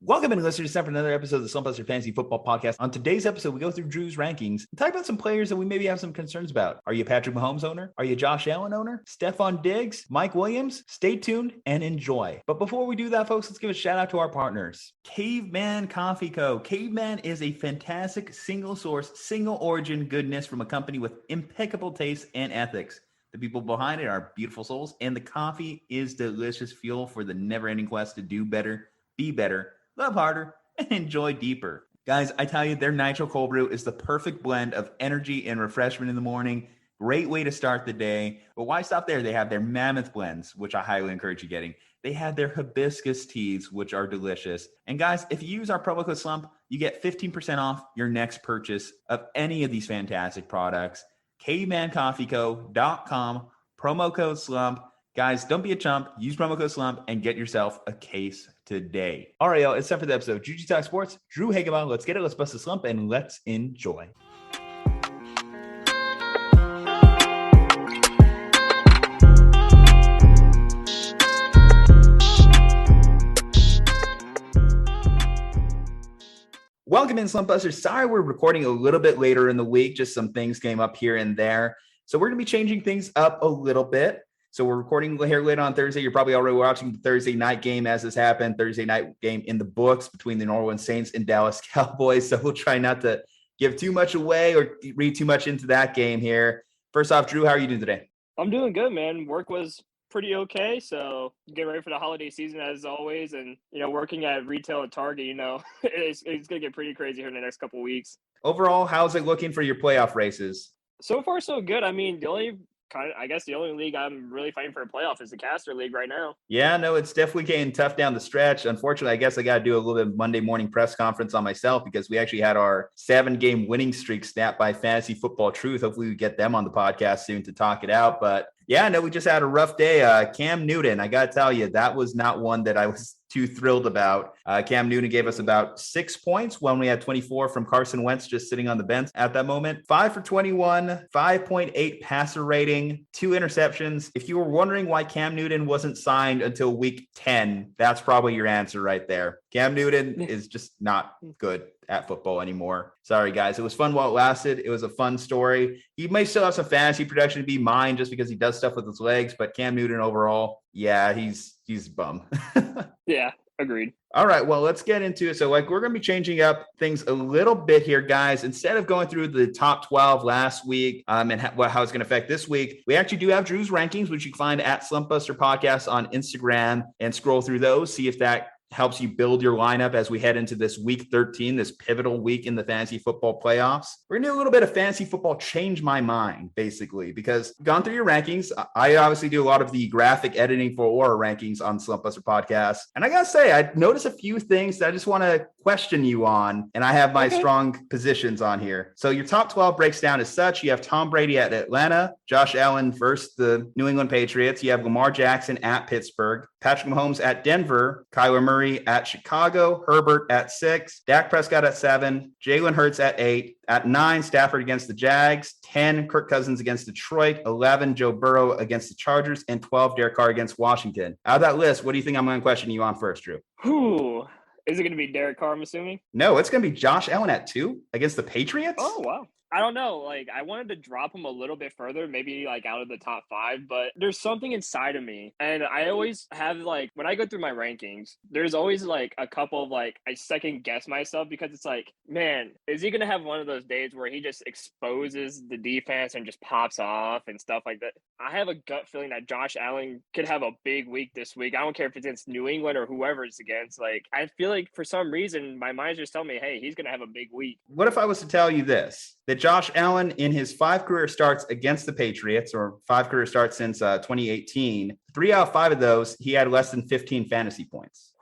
Welcome in, listeners, to another episode of the Slumpbuster Fantasy Football Podcast. On today's episode, we go through Drew's rankings and talk about some players that we maybe have some concerns about. Are you a Patrick Mahomes owner? Are you a Josh Allen owner? Stephon Diggs? Mike Williams? Stay tuned and enjoy. But before we do that, folks, let's give a shout out to our partners. Caveman Coffee Co. Caveman is a fantastic single source, single origin goodness from a company with impeccable taste and ethics. The people behind it are beautiful souls, and the coffee is delicious fuel for the never-ending quest to do better, be better, love harder, and enjoy deeper. Guys, I tell you, their Nitro Cold Brew is the perfect blend of energy and refreshment in the morning. Great way to start the day. But why stop there? They have their Mammoth Blends, which I highly encourage you getting. They have their Hibiscus Teas, which are delicious. And guys, if you use our promo code SLUMP, you get 15% off your next purchase of any of these fantastic products. cavemancoffeeco.com, promo code SLUMP. Guys, don't be a chump. Use promo code SLUMP and get yourself a case today. All right, y'all, it's time for the episode. Juju Talk Sports, Drew Hageman. Let's get it. Let's bust the slump and let's enjoy. Welcome in, Slumpbusters. Sorry we're recording a little bit later in the week. Just some things came up here and there. So we're going to be changing things up a little bit. So we're recording here later on Thursday. You're probably already watching the Thursday night game as this happened. Thursday night game in the books between the New Orleans Saints and Dallas Cowboys. So we'll try not to give too much away or read too much into that game here. First off, Drew, how are you doing today? I'm doing good, man. Work was pretty okay. So getting ready for the holiday season as always. And, working at retail at Target, it's going to get pretty crazy here in the next couple of weeks. Overall, how's it looking for your playoff races? So far, so good. I mean, the only league I'm really fighting for a playoff is the Caster League right now. Yeah, no, it's definitely getting tough down the stretch. Unfortunately, I guess I got to do a little bit of Monday morning press conference on myself because we actually had our 7-game winning streak snapped by Fantasy Football Truth. Hopefully we get them on the podcast soon to talk it out. But yeah, no, we just had a rough day. Cam Newton, I got to tell you, that was not one that I was too thrilled about. Cam Newton gave us about 6 points when we had 24 from Carson Wentz just sitting on the bench at that moment. 5 for 21, 5.8 passer rating, 2 interceptions. If you were wondering why Cam Newton wasn't signed until week 10, that's probably your answer right there. Cam Newton is just not good at football anymore. Sorry, guys. It was fun while it lasted. It was a fun story. He may still have some fantasy production to be mine just because he does stuff with his legs, but Cam Newton overall, yeah, he's a bum. Yeah, agreed. All right, well, let's get into it. So, we're going to be changing up things a little bit here, guys. Instead of going through the top 12 last week and how it's going to affect this week, we actually do have Drew's rankings, which you can find at Slumpbuster Podcast on Instagram and scroll through those, see if that helps you build your lineup as we head into this week 13, this pivotal week in the fantasy football playoffs. We're going to do a little bit of fantasy football change my mind, basically, because gone through your rankings. I obviously do a lot of the graphic editing for our rankings on Slumpbuster Podcast. And I got to say, I noticed a few things that I just want to question you on, and I have my strong positions on here. So your top 12 breaks down as such. You have Tom Brady at Atlanta, Josh Allen versus the New England Patriots. You have Lamar Jackson at Pittsburgh, Patrick Mahomes at Denver, Kyler Murray at Chicago, Herbert at 6, Dak Prescott at 7, Jalen Hurts at 8, at 9, Stafford against the Jags, 10, Kirk Cousins against Detroit, 11, Joe Burrow against the Chargers, and 12, Derek Carr against Washington. Out of that list, what do you think I'm going to question you on first, Drew? Is it going to be Derek Carr, I'm assuming? No, it's going to be Josh Allen at 2 against the Patriots. Oh, wow. I don't know. I wanted to drop him a little bit further, maybe out of the top 5, but there's something inside of me. And I always have when I go through my rankings, there's always a couple of I second guess myself because it's man, is he going to have one of those days where he just exposes the defense and just pops off and stuff like that? I have a gut feeling that Josh Allen could have a big week this week. I don't care if it's against New England or whoever it's against. I feel for some reason, my mind's just telling me, hey, he's going to have a big week. What if I was to tell you this? That Josh Allen, in his 5 career starts against the Patriots, or 5 career starts since 2018, 3 out of 5 of those, he had less than 15 fantasy points.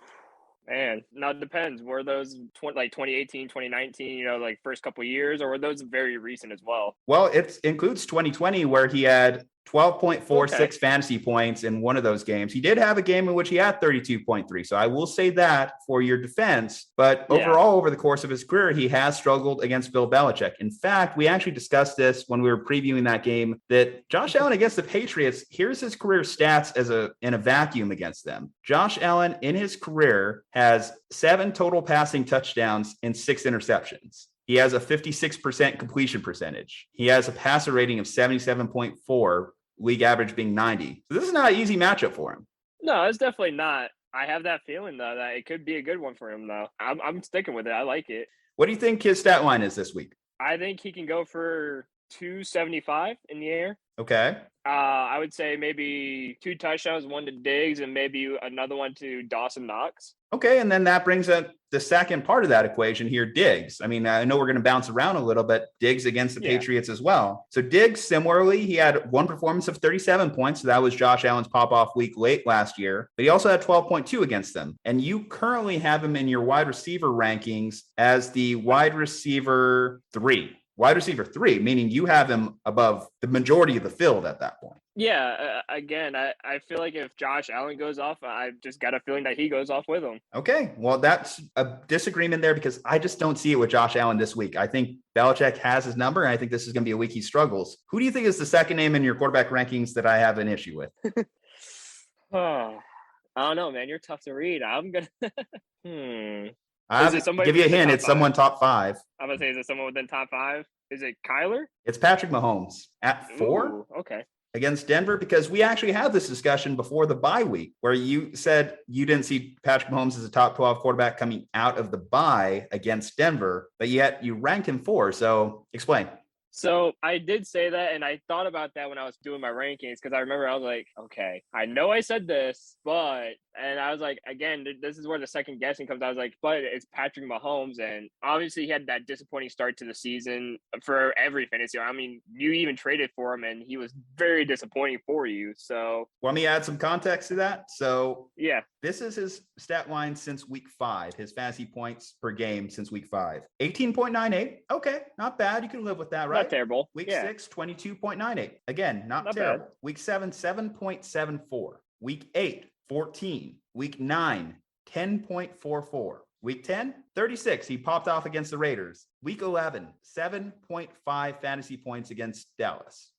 Man, now it depends. Were those 2018, 2019, first couple of years, or were those very recent as well? Well, it includes 2020 where he had 12.46 fantasy points in one of those games. He did have a game in which he had 32.3. So I will say that for your defense. But overall, over the course of his career, he has struggled against Bill Belichick. In fact, we actually discussed this when we were previewing that game, that Josh Allen against the Patriots, here's his career stats in a vacuum against them. Josh Allen in his career has 7 total passing touchdowns and 6 interceptions. He has a 56% completion percentage. He has a passer rating of 77.4, league average being 90. So this is not an easy matchup for him. No, it's definitely not. I have that feeling, though, that it could be a good one for him, though. I'm sticking with it. I like it. What do you think his stat line is this week? I think he can go for 275 in the air. Okay. I would say maybe 2 touchdowns, 1 to Diggs, and maybe another one to Dawson Knox. Okay, and then that brings up the second part of that equation here, Diggs. I mean, I know we're going to bounce around a little, but Diggs against the Patriots as well. So Diggs, similarly, he had one performance of 37 points. So that was Josh Allen's pop-off week late last year. But he also had 12.2 against them. And you currently have him in your wide receiver rankings as the wide receiver 3. Wide receiver 3, meaning you have him above the majority of the field at that point. Yeah, again, I feel like if Josh Allen goes off, I've just got a feeling that he goes off with him. Okay, well, that's a disagreement there because I just don't see it with Josh Allen this week. I think Belichick has his number, and I think this is going to be a week he struggles. Who do you think is the second name in your quarterback rankings that I have an issue with? I don't know, man. You're tough to read. I'm going to I'll give you a hint. It's someone top 5. I'm going to say, is it someone within top 5? Is it Kyler? It's Patrick Mahomes at 4. Ooh, okay. Against Denver, because we actually had this discussion before the bye week where you said you didn't see Patrick Mahomes as a top 12 quarterback coming out of the bye against Denver, but yet you ranked him 4. So explain. So I did say that, and I thought about that when I was doing my rankings because I remember I was like, okay, I know I said this, and I was like, again, this is where the second guessing comes. I was like, but it's Patrick Mahomes, and obviously he had that disappointing start to the season for every fantasy. I mean, you even traded for him, and he was very disappointing for you. So let me add some context to that. So yeah, this is his stat line since week 5, his fantasy points per game since week 5, 18.98. Okay, not bad. You can live with that, right? Not terrible. Week 6, 22.98. Again, not terrible. Bad. Week 7, 7.74. Week 8, 14. Week 9, 10.44. Week 10, 36. He popped off against the Raiders. Week 11, 7.5 fantasy points against Dallas.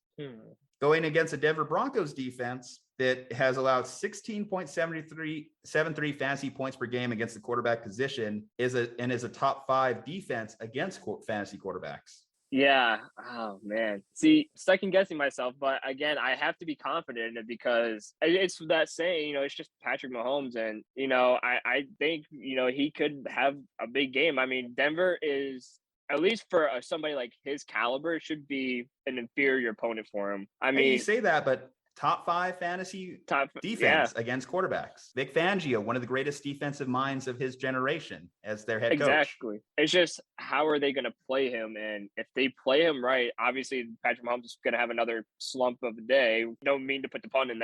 Going against the Denver Broncos defense that has allowed 16.73 fantasy points per game against the quarterback position is a top 5 defense against fantasy quarterbacks. Yeah. Oh, man. See, second guessing myself. But again, I have to be confident in it because it's that saying, it's just Patrick Mahomes. And, I think, he could have a big game. I mean, Denver is, at least for somebody like his caliber, should be an inferior opponent for him. I mean, you say that, but top 5 fantasy defense against quarterbacks. Vic Fangio, one of the greatest defensive minds of his generation as their head coach. Exactly. It's just, how are they going to play him? And if they play him right, obviously Patrick Mahomes is going to have another slump of the day. Don't mean to put the pun in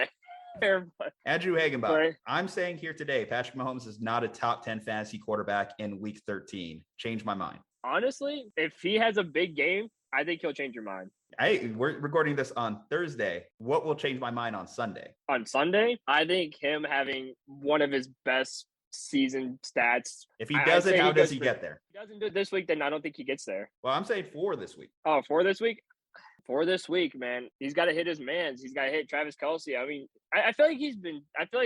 there. But, Andrew Hagenbach, I'm saying here today, Patrick Mahomes is not a top 10 fantasy quarterback in week 13. Change my mind. Honestly, if he has a big game, I think he'll change your mind. We're recording this on Thursday. What will change my mind on Sunday? On Sunday, I think him having one of his best season stats. If he does it, how does he get there? If he doesn't do it this week, then I don't think he gets there. Well, I'm saying 4 this week. Oh, 4 this week? For this week, man, he's got to hit his mans. He's got to hit Travis Kelce. I mean, I feel like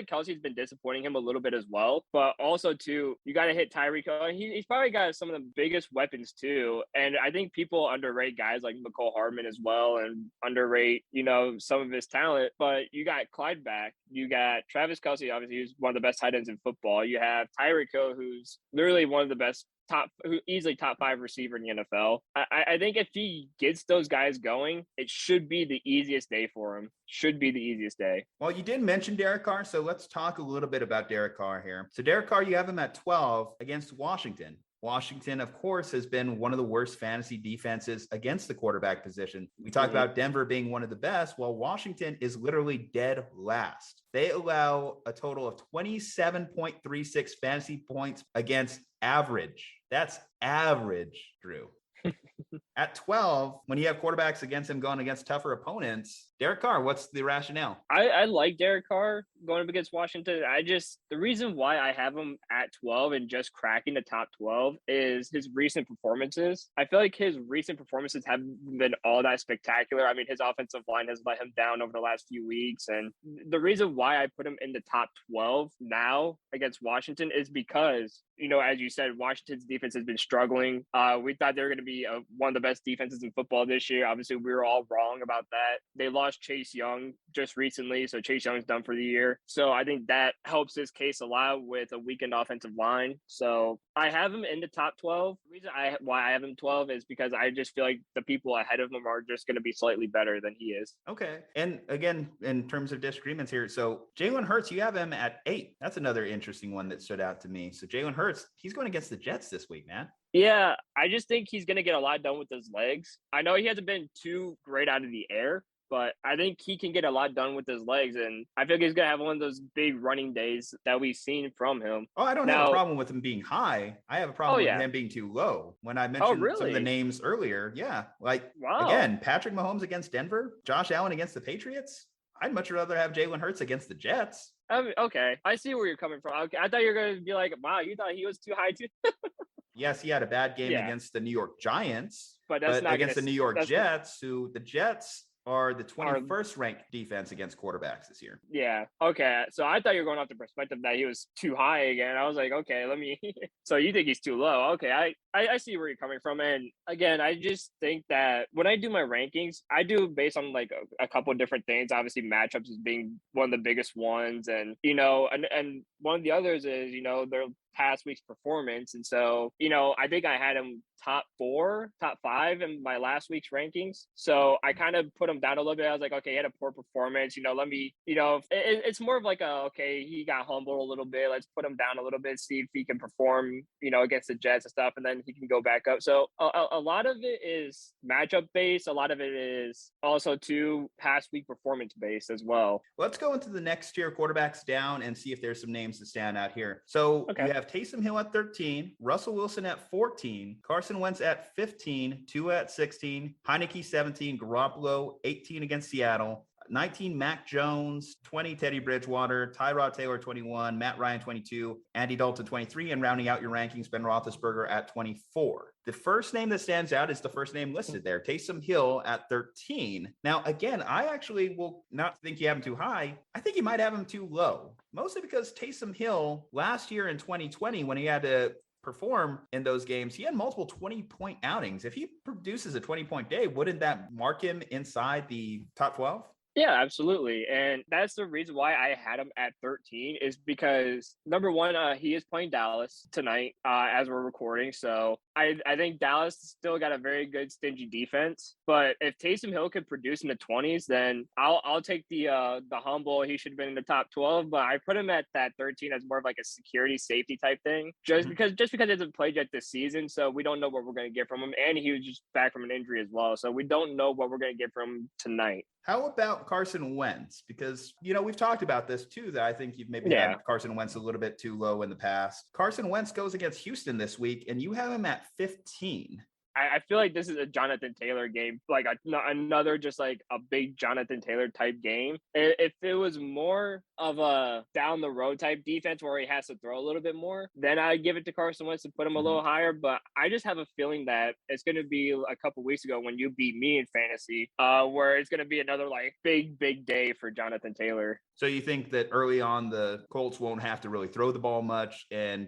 Kelce's been disappointing him a little bit as well. But also, too, you got to hit Tyreek. He's probably got some of the biggest weapons, too. And I think people underrate guys like McCole Hardman as well and underrate, some of his talent. But you got Clyde back. You got Travis Kelce, obviously, who's one of the best tight ends in football. You have Tyreek Hill, who's literally one of the best easily top 5 receiver in the NFL. I think if he gets those guys going, it should be the easiest day for him. Should be the easiest day. Well, you did mention Derek Carr, so let's talk a little bit about Derek Carr here. So Derek Carr, you have him at 12 against Washington. Washington, of course, has been one of the worst fantasy defenses against the quarterback position. We talked about Denver being one of the best. Well, Washington is literally dead last. They allow a total of 27.36 fantasy points against average. That's average, Drew. At 12, when you have quarterbacks against him going against tougher opponents, Derek Carr, what's the rationale? I like Derek Carr going up against Washington. The reason why I have him at 12 and just cracking the top 12 is his recent performances. I feel like his recent performances haven't been all that spectacular. I mean, his offensive line has let him down over the last few weeks. And the reason why I put him in the top 12 now against Washington is because, as you said, Washington's defense has been struggling. We thought they were going to be one of the best defenses in football this year. Obviously, we were all wrong about that. They lost Chase Young just recently, so Chase Young's done for the year. So I think that helps his case a lot with a weakened offensive line. So I have him in the top 12. The reason why I have him 12 is because I just feel like the people ahead of him are just going to be slightly better than he is. Okay. And again, in terms of disagreements here, so Jalen Hurts, you have him at 8. That's another interesting one that stood out to me. So Jalen Hurts, he's going against the Jets this week, man. Yeah, I just think he's going to get a lot done with his legs. I know he hasn't been too great out of the air, but I think he can get a lot done with his legs. And I feel like he's going to have one of those big running days that we've seen from him. Oh, I don't have a problem with him being high. I have a problem with him being too low. When I mentioned some of the names earlier, again, Patrick Mahomes against Denver, Josh Allen against the Patriots. I'd much rather have Jalen Hurts against the Jets. Okay, I see where you're coming from. Okay, I thought you were going to be like, wow, you thought he was too high too? Yes, he had a bad game against the New York Giants, but that's not against the New York Jets, who the Jets are the 21st ranked defense against quarterbacks this year. Yeah. Okay. So I thought you were going off the perspective that he was too high again. I was like, okay, so you think he's too low. Okay. I see where you're coming from. And again, I just think that when I do my rankings, I do based on like a couple of different things. Obviously matchups is being one of the biggest ones. And, and one of the others is, their past week's performance. And so, I think I had him top 5 in my last week's rankings. So I kind of put him down a little bit. I was like, okay, he had a poor performance. It's more of like he got humbled a little bit. Let's put him down a little bit, see if he can perform, against the Jets and stuff. And then he can go back up. So a lot of it is matchup based. A lot of it is also past week performance based as well. Let's go into the next tier quarterbacks down and see if there's some names to stand out here. So you have Taysom Hill at 13, Russell Wilson at 14, Carson Wentz at 15, Tua at 16, Heineke 17, Garoppolo 18 against Seattle, 19, Mac Jones, 20, Teddy Bridgewater, Tyrod Taylor, 21, Matt Ryan, 22, Andy Dalton, 23, and rounding out your rankings, Ben Roethlisberger at 24. The first name that stands out is the first name listed there, Taysom Hill at 13. Now, again, I actually will not think you have him too high. I think you might have him too low, mostly because Taysom Hill last year in 2020, when he had to perform in those games, he had multiple 20-point outings. If he produces a 20-point day, wouldn't that mark him inside the top 12? Yeah, absolutely. And that's the reason why I had him at 13 is because, number one, he is playing Dallas tonight as we're recording. So I think Dallas still got a very good stingy defense. But if Taysom Hill could produce in the 20s, then I'll take the humble. He should have been in the top 12. But I put him at that 13 as more of like a security safety type thing. Just because he hasn't played yet this season. So we don't know what we're going to get from him. And he was just back from an injury as well. So we don't know what we're going to get from him tonight. How about Carson Wentz? Because, we've talked about this too, that I think you've maybe had Carson Wentz a little bit too low in the past. Carson Wentz goes against Houston this week, and you have him at 15. I feel like this is a Jonathan Taylor game, like another just like a big Jonathan Taylor type game. If it was more of a down the road type defense where he has to throw a little bit more, then I'd give it to Carson Wentz and put him a little higher. But I just have a feeling that it's going to be a couple weeks ago when you beat me in fantasy, where it's going to be another like big day for Jonathan Taylor. So you think that early on the Colts won't have to really throw the ball much, and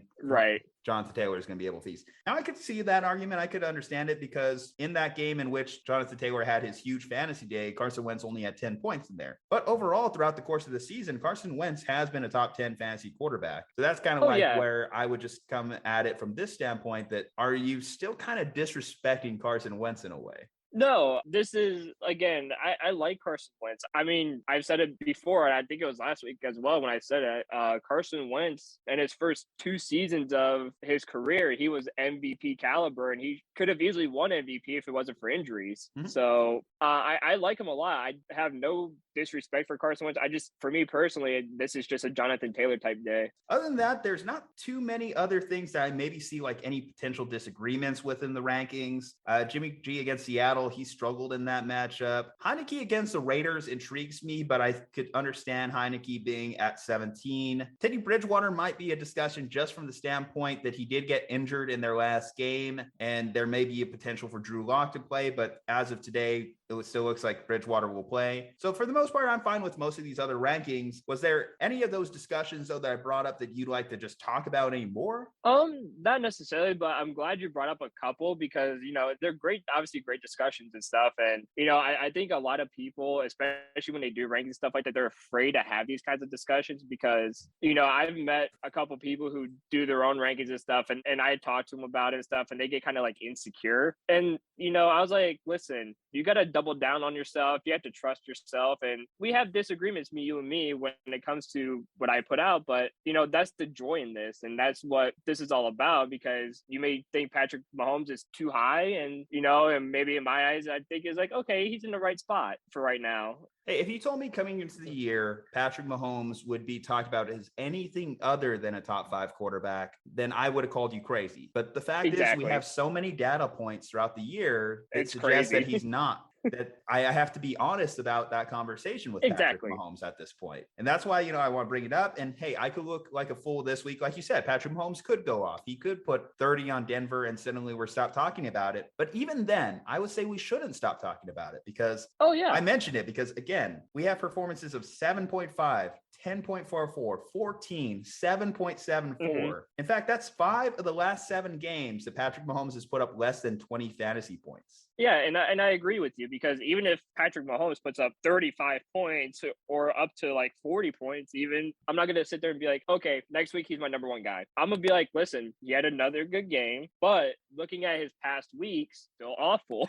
Jonathan Taylor is going to be able to feast. Now, I could see that argument. I could understand it because in that game in which Jonathan Taylor had his huge fantasy day, Carson Wentz only had 10 points in there. But overall, throughout the course of the season, Carson Wentz has been a top 10 fantasy quarterback. So that's kind of where I would just come at it from this standpoint, that are you still kind of disrespecting Carson Wentz in a way? No, this is again, I like Carson Wentz. I mean, I've said it before, and I think it was last week as well when I said it. Carson Wentz in his first 2 seasons of his career, he was MVP caliber, and he could have easily won MVP if it wasn't for injuries. Mhm. So I like him a lot. I have no disrespect for Carson Wentz. For me personally, this is just a Jonathan Taylor type day. Other than that, there's not too many other things that I maybe see like any potential disagreements within the rankings. Jimmy G against Seattle, he struggled in that matchup. Heineke against the Raiders intrigues me, but I could understand Heineke being at 17. Teddy Bridgewater might be a discussion just from the standpoint that he did get injured in their last game, and there may be a potential for Drew Lock to play, but as of today, it still looks like Bridgewater will play. So for the most part, I'm fine with most of these other rankings. Was there any of those discussions, though, that I brought up that you'd like to just talk about anymore? Not necessarily, but I'm glad you brought up a couple because, they're great, obviously great discussions and stuff. And, I think a lot of people, especially when they do rankings stuff like that, they're afraid to have these kinds of discussions because, I've met a couple people who do their own rankings and stuff, and I talk to them about it and stuff, and they get kind of like insecure. And, I was like, listen, you got to double down on yourself. You have to trust yourself. And we have disagreements, you and me, when it comes to what I put out. But, that's the joy in this. And that's what this is all about, because you may think Patrick Mahomes is too high. And, and maybe in my eyes, I think is like, okay, he's in the right spot for right now. Hey, if you told me coming into the year, Patrick Mahomes would be talked about as anything other than a top 5 quarterback, then I would have called you crazy. But the fact is we have so many data points throughout the year that suggest that he's not. That I have to be honest about that conversation with Patrick Mahomes at this point. And that's why, I want to bring it up. And hey, I could look like a fool this week. Like you said, Patrick Mahomes could go off. He could put 30 on Denver and suddenly we're stopped talking about it. But even then, I would say we shouldn't stop talking about it because I mentioned it because again, we have performances of 7.5, 10.44, 14, 7.74. Mm-hmm. In fact, that's 5 of the last 7 games that Patrick Mahomes has put up less than 20 fantasy points. Yeah, and I agree with you because even if Patrick Mahomes puts up 35 points or up to like 40 points even, I'm not going to sit there and be like, okay, next week he's my number 1 guy. I'm going to be like, listen, he had another good game, but looking at his past weeks, still awful.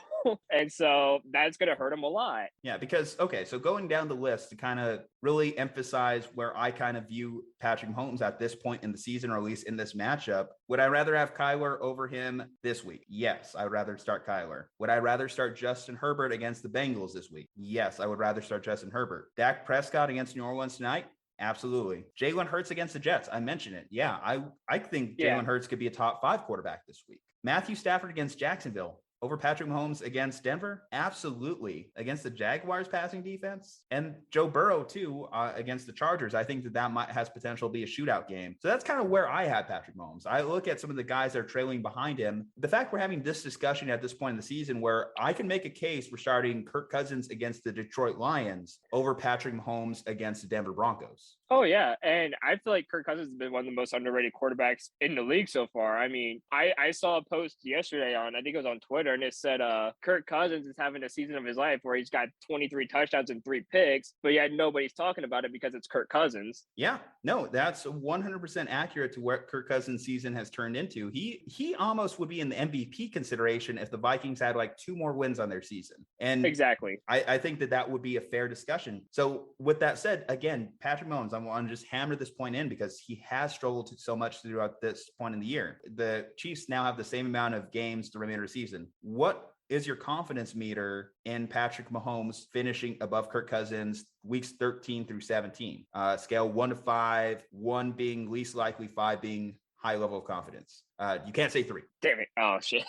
And so that's going to hurt him a lot. Yeah, because, okay, so going down the list to kind of really emphasize where I kind of view Patrick Mahomes at this point in the season, or at least in this matchup, would I rather have Kyler over him this week? Yes, I would rather start Kyler. Would I rather start Justin Herbert against the Bengals this week? Yes, I would rather start Justin Herbert. Dak Prescott against New Orleans tonight? Absolutely. Jalen Hurts against the Jets. I mentioned it. Yeah, I think Jalen Hurts could be a top 5 quarterback this week. Matthew Stafford against Jacksonville. Over Patrick Mahomes against Denver? Absolutely. Against the Jaguars passing defense? And Joe Burrow, too, against the Chargers. I think that has potential to be a shootout game. So that's kind of where I had Patrick Mahomes. I look at some of the guys that are trailing behind him. The fact we're having this discussion at this point in the season where I can make a case for starting Kirk Cousins against the Detroit Lions over Patrick Mahomes against the Denver Broncos. Oh, yeah. And I feel like Kirk Cousins has been one of the most underrated quarterbacks in the league so far. I mean, I saw a post yesterday I think it was on Twitter, and it said Kirk Cousins is having a season of his life where he's got 23 touchdowns and 3 picks, but yet nobody's talking about it because it's Kirk Cousins. Yeah, no, that's 100% accurate to what Kirk Cousins' season has turned into. He almost would be in the MVP consideration if the Vikings had like 2 more wins on their season. And exactly, I think that would be a fair discussion. So with that said, again, Patrick Mahomes, I want to just hammer this point in because he has struggled so much throughout this point in the year. The Chiefs now have the same amount of games the remainder of the season. What is your confidence meter in Patrick Mahomes finishing above Kirk Cousins weeks 13 through 17? Scale 1 to 5, 1 being least likely, 5 being high level of confidence. You can't say 3. Damn it. Oh, shit.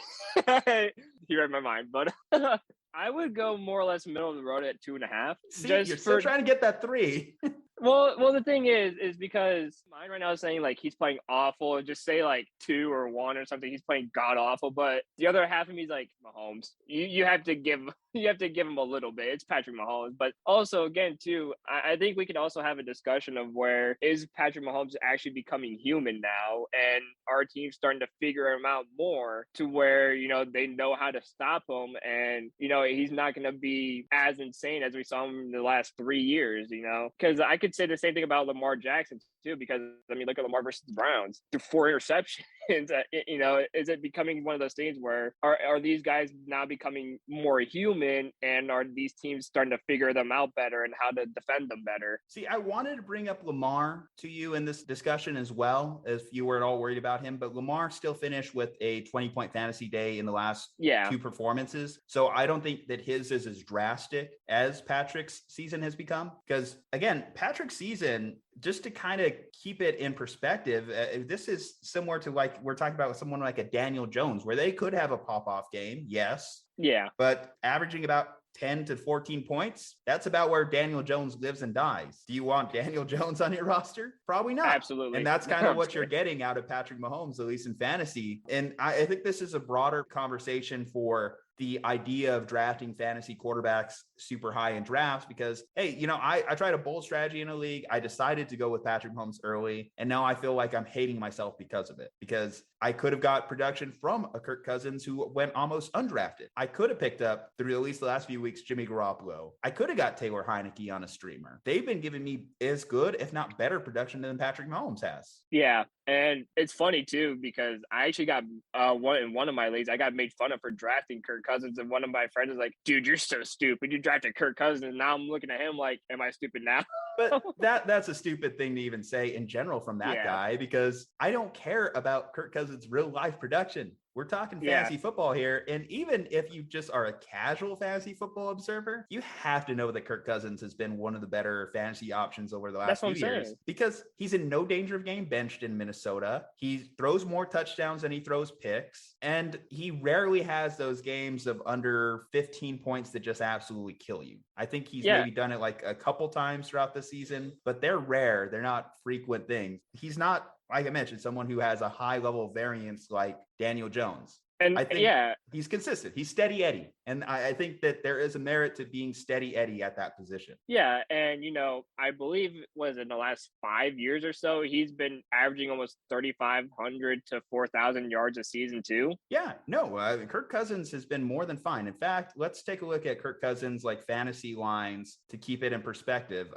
You read my mind, but I would go more or less middle of the road at 2.5. See, you're still trying to get that 3. Well, the thing is because mine right now is saying like he's playing awful. Just say like 2 or 1 or something. He's playing god awful. But the other half of me is like Mahomes. You have to give him a little bit. It's Patrick Mahomes. But also again too, I think we can also have a discussion of where is Patrick Mahomes actually becoming human now, and our team's starting to figure him out more to where they know how to stop him, and he's not going to be as insane as we saw him in the last 3 years. Because I could say the same thing about Lamar Jackson too, because I mean, look at Lamar versus the Browns, threw 4 interceptions. is it becoming one of those things where are these guys now becoming more human, and are these teams starting to figure them out better and how to defend them better? See, I wanted to bring up Lamar to you in this discussion as well, if you weren't all worried about him, but Lamar still finished with a 20-point fantasy day in the last two performances. So I don't think that his is as drastic as Patrick's season has become, because again, Patrick's season, just to kind of keep it in perspective, this is similar to like we're talking about with someone like a Daniel Jones, where they could have a pop-off game, yes. Yeah. But averaging about 10 to 14 points, that's about where Daniel Jones lives and dies. Do you want Daniel Jones on your roster? Probably not. Absolutely. And that's kind of what you're getting out of Patrick Mahomes, at least in fantasy. And I think this is a broader conversation for the idea of drafting fantasy quarterbacks super high in drafts, because, hey, I tried a bold strategy in a league. I decided to go with Patrick Mahomes early, and now I feel like I'm hating myself because of it, because I could have got production from a Kirk Cousins who went almost undrafted. I could have picked up, through at least the last few weeks, Jimmy Garoppolo. I could have got Taylor Heineke on a streamer. They've been giving me as good, if not better, production than Patrick Mahomes has. Yeah. And it's funny too, because I actually got in one of my leagues, I got made fun of for drafting Kirk Cousins. And one of my friends was like, dude, you're so stupid. You drafted Kirk Cousins. And now I'm looking at him like, am I stupid now? But that's a stupid thing to even say in general from that guy, because I don't care about Kirk Cousins' real life production. We're talking fantasy football here. And even if you just are a casual fantasy football observer, you have to know that Kirk Cousins has been one of the better fantasy options over the last few years, because he's in no danger of getting benched in Minnesota. He throws more touchdowns than he throws picks. And he rarely has those games of under 15 points that just absolutely kill you. I think he's maybe done it like a couple times throughout the season, but they're rare. They're not frequent things. He's not, like I mentioned, someone who has a high level of variance like Daniel Jones. And I think he's consistent. He's steady Eddie. And I think that there is a merit to being steady Eddie at that position. Yeah. And, I believe in the last 5 years or so, he's been averaging almost 3,500 to 4,000 yards a season too. Yeah, no, Kirk Cousins has been more than fine. In fact, let's take a look at Kirk Cousins' like fantasy lines to keep it in perspective.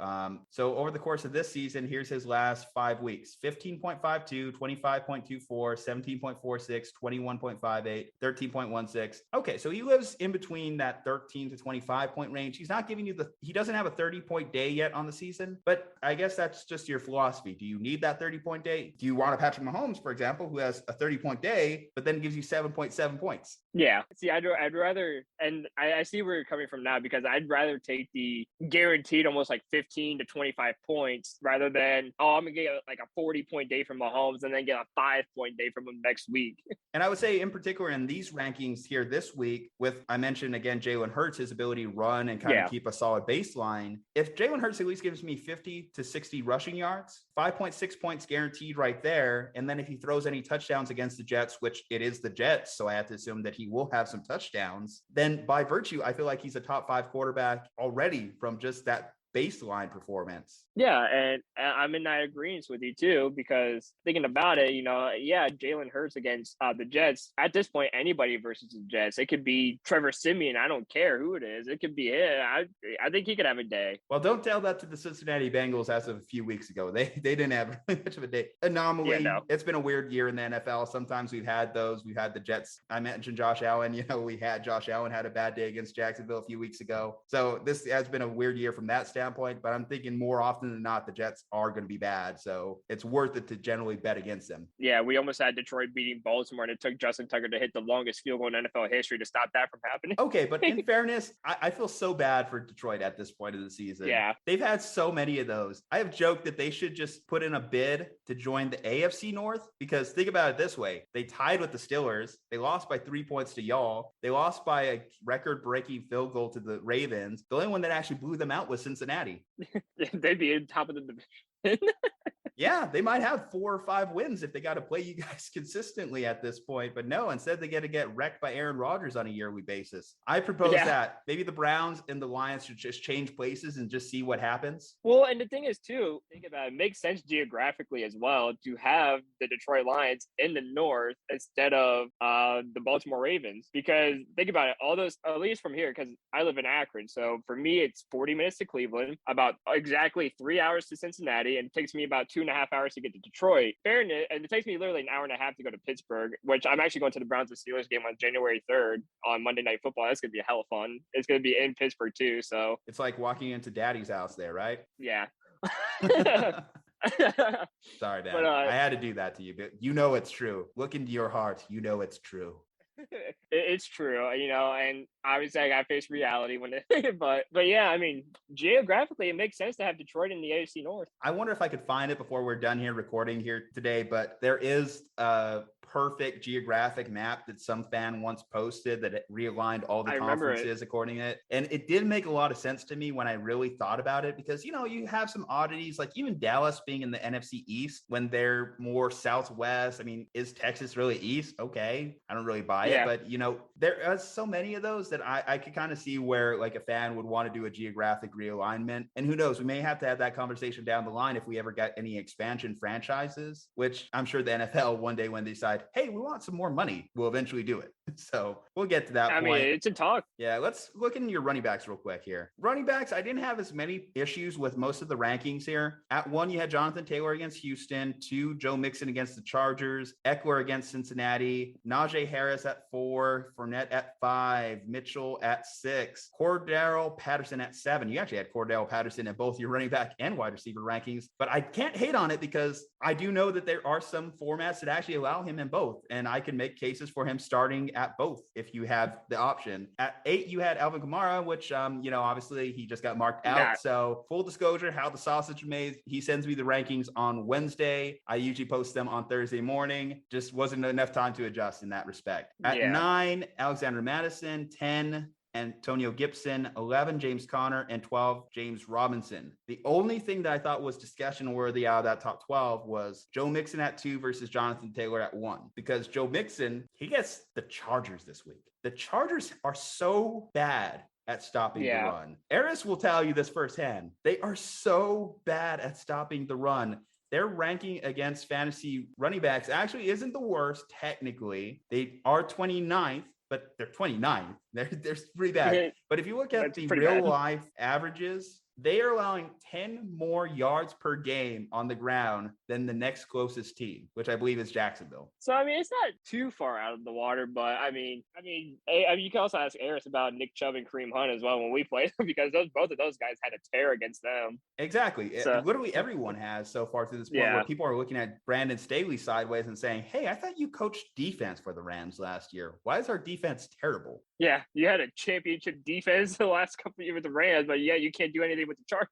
So over the course of this season, here's his last 5 weeks: 15.52, 25.24, 17.46, 21.58. 13.16. Okay, so he lives in between that 13 to 25 point range. He's not giving you he doesn't have a 30-point day yet on the season, but I guess that's just your philosophy. Do you need that 30-point day? Do you want a Patrick Mahomes, for example, who has a 30-point day, but then gives you 7.7 points? Yeah. See, I'd rather, and I see where you're coming from now, because I'd rather take the guaranteed almost like 15 to 25 points rather than, I'm going to get like a 40-point day from Mahomes and then get a 5-point day from him next week. And I would say in particular in these rankings here this week, I mentioned again, Jalen Hurts, his ability to run and kind of keep a solid baseline. If Jalen Hurts at least gives me 50 to 60 rushing yards, 5.6 points guaranteed right there. And then if he throws any touchdowns against the Jets, which it is the Jets, so I have to assume that he will have some touchdowns, then by virtue, I feel like he's a top 5 quarterback already from just that baseline performance. Yeah, and I'm in that agreement with you too, because thinking about it, Jalen Hurts against the Jets, at this point, anybody versus the Jets. It could be Trevor Siemian. I don't care who it is. It could be it. I think he could have a day. Well, don't tell that to the Cincinnati Bengals as of a few weeks ago. They didn't have really much of a day. Anomaly. Yeah, no. It's been a weird year in the NFL. Sometimes we've had those. We've had the Jets. I mentioned Josh Allen. Josh Allen had a bad day against Jacksonville a few weeks ago. So this has been a weird year from that standpoint, but I'm thinking more often than not, the Jets are going to be bad. So it's worth it to generally bet against them. Yeah, we almost had Detroit beating Baltimore, and it took Justin Tucker to hit the longest field goal in NFL history to stop that from happening. Okay, but in fairness, I feel so bad for Detroit at this point of the season. Yeah. They've had so many of those. I have joked that they should just put in a bid to join the AFC North, because think about it this way. They tied with the Steelers. They lost by 3 points to y'all. They lost by a record-breaking field goal to the Ravens. The only one that actually blew them out was Cincinnati. They'd be in top of the division. Yeah, they might have 4 or 5 wins if they got to play you guys consistently at this point. But no, instead they get to get wrecked by Aaron Rodgers on a yearly basis. I propose that maybe the Browns and the Lions should just change places and just see what happens. Well, and the thing is, too, think about it, makes sense geographically as well to have the Detroit Lions in the north instead of the Baltimore Ravens. Because think about it, all those, at least from here, because I live in Akron. So for me, it's 40 minutes to Cleveland, about exactly 3 hours to Cincinnati, and it takes me about 2 2.5 hours to get to Detroit. Fairness, and it takes me literally an hour and a half to go to Pittsburgh, which I'm actually going to the Browns and Steelers game on January 3rd on Monday Night Football. That's going to be hella fun. It's going to be in Pittsburgh too. So it's like walking into daddy's house there, right? Yeah. Sorry, Dad. But, I had to do that to you, but you know it's true. Look into your heart. You know it's true. It's true, and obviously I got to face reality when it, but yeah, I mean, geographically, it makes sense to have Detroit in the AFC North. I wonder if I could find it before we're done here recording here today, but there is a perfect geographic map that some fan once posted that it realigned all the conferences according to it. And it did make a lot of sense to me when I really thought about it, because, you have some oddities, like even Dallas being in the NFC East when they're more Southwest. I mean, is Texas really East? Okay. I don't really buy it, but there are so many of those that I could kind of see where like a fan would want to do a geographic realignment. And who knows, we may have to have that conversation down the line if we ever get any expansion franchises, which I'm sure the NFL one day when they decide, hey, we want some more money, we'll eventually do it. So we'll get to that point. I mean, it's a talk. Yeah, let's look into your running backs real quick here. Running backs, I didn't have as many issues with most of the rankings here. At 1, you had Jonathan Taylor against Houston. 2, Joe Mixon against the Chargers. Eckler against Cincinnati. Najee Harris at 4. Fournette at 5. Mitchell at 6. Cordell Patterson at 7. You actually had Cordell Patterson in both your running back and wide receiver rankings, but I can't hate on it because I do know that there are some formats that actually allow him in both, and I can make cases for him starting at both if you have the option. At 8, you had Alvin Kamara, which, obviously he just got marked out. Yeah. So full disclosure, how the sausage made, he sends me the rankings on Wednesday. I usually post them on Thursday morning. Just wasn't enough time to adjust in that respect. At 9, Alexander Madison. 10, Antonio Gibson. 11, James Conner, and 12, James Robinson. The only thing that I thought was discussion worthy out of that top 12 was Joe Mixon at 2 versus Jonathan Taylor at 1, because Joe Mixon, he gets the Chargers this week. The Chargers are so bad at stopping the run. Eris will tell you this firsthand. They are so bad at stopping the run. Their ranking against fantasy running backs actually isn't the worst technically. They are 29th, but they're 29th. They're pretty bad. But if you look at the real life averages, they are allowing 10 more yards per game on the ground than the next closest team, which I believe is Jacksonville. So, I mean, it's not too far out of the water, but I mean, you can also ask Eris about Nick Chubb and Kareem Hunt as well when we played them, because both of those guys had a tear against them. Exactly. So, literally everyone has so far to this point where people are looking at Brandon Staley sideways and saying, hey, I thought you coached defense for the Rams last year. Why is our defense terrible? Yeah, you had a championship defense the last couple of years with the Rams, but you can't do anything with the Chargers.